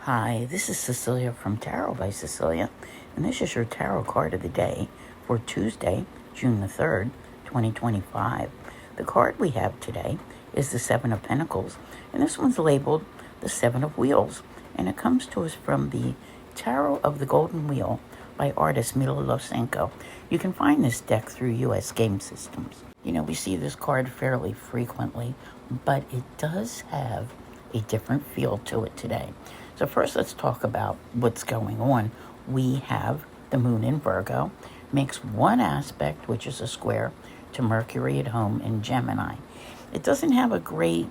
Hi, this is Cecilia from Tarot by Cecilia, and this is your tarot card of the day for Tuesday, June the 3rd, 2025. The card we have today is the Seven of Pentacles, and this one's labeled the Seven of Wheels, and it comes to us from the Tarot of the Golden Wheel by artist Milo Losenko. You can find this deck through U.S. game systems. You know, we see this card fairly frequently, but it does have a different feel to it today. So first, let's talk about what's going on. We have the moon in Virgo, makes one aspect, which is a square, to Mercury at home in Gemini. It doesn't have a great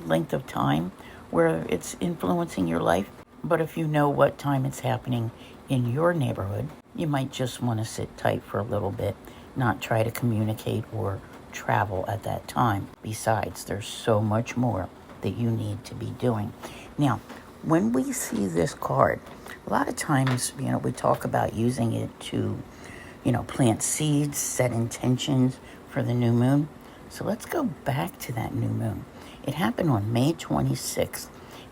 length of time where it's influencing your life, but if you know what time it's happening in your neighborhood, you might just want to sit tight for a little bit, not try to communicate or travel at that time. Besides, there's so much more that you need to be doing. Now, when we see this card, a lot of times, we talk about using it to, plant seeds, set intentions for the new moon. So let's go back to that new moon. It happened on May 26th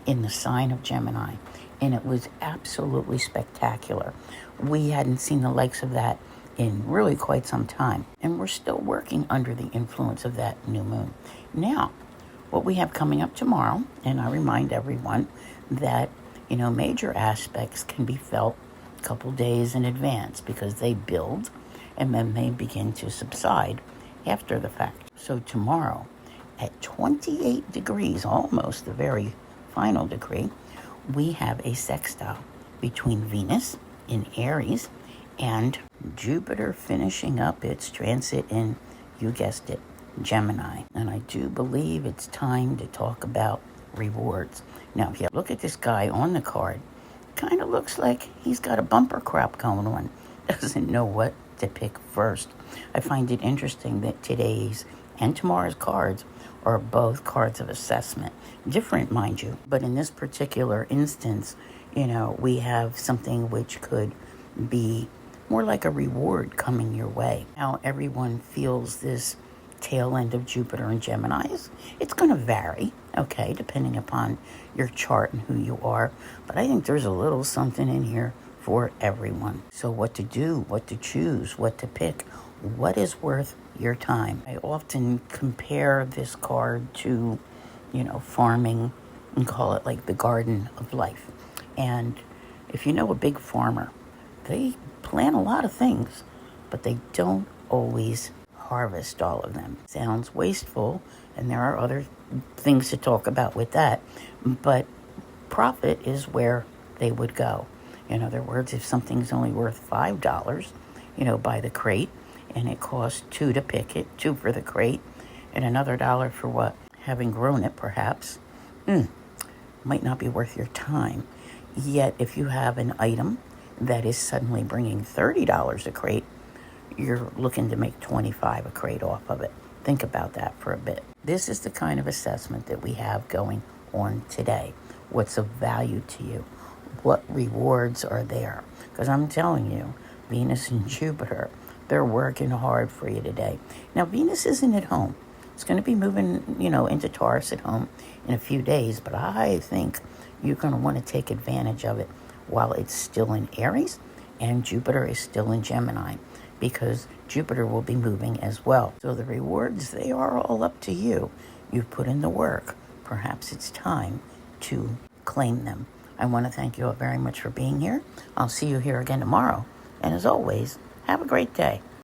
in the sign of Gemini, and it was absolutely spectacular. We hadn't seen the likes of that in really quite some time, and we're still working under the influence of that new moon. Now, what we have coming up tomorrow, and I remind everyone that, major aspects can be felt a couple days in advance because they build and then they begin to subside after the fact. So tomorrow at 28 degrees, almost the very final degree, we have a sextile between Venus in Aries and Jupiter finishing up its transit in, you guessed it, Gemini. And I do believe it's time to talk about rewards. Now, if you look at this guy on the card, kind of looks like he's got a bumper crop going on. Doesn't know what to pick first. I find it interesting that today's and tomorrow's cards are both cards of assessment. Different, mind you, but in this particular instance, we have something which could be more like a reward coming your way. How everyone feels this tail end of Jupiter and Gemini it's going to vary, okay, depending upon your chart and who you are. But I think there's a little something in here for everyone. So what to do, what to choose, what to pick, what is worth your time. I often compare this card to, farming and call it like the garden of life. And if you know a big farmer, they plant a lot of things, but they don't always harvest all of them. Sounds wasteful, and there are other things to talk about with that, but profit is where they would go. In other words, if something's only worth $5, by the crate, and it costs $2 to pick it, $2 for the crate, and another $1 for what? Having grown it, perhaps, might not be worth your time. Yet, if you have an item that is suddenly bringing $30 a crate, you're looking to make $25 a crate off of it. Think about that for a bit. This is the kind of assessment that we have going on today. What's of value to you? What rewards are there? Because I'm telling you, Venus and Jupiter, they're working hard for you today. Now, Venus isn't at home. It's going to be moving, into Taurus at home in a few days, but I think you're going to want to take advantage of it while it's still in Aries and Jupiter is still in Gemini, because Jupiter will be moving as well. So the rewards, they are all up to you. You've put in the work. Perhaps it's time to claim them. I want to thank you all very much for being here. I'll see you here again tomorrow. And as always, have a great day.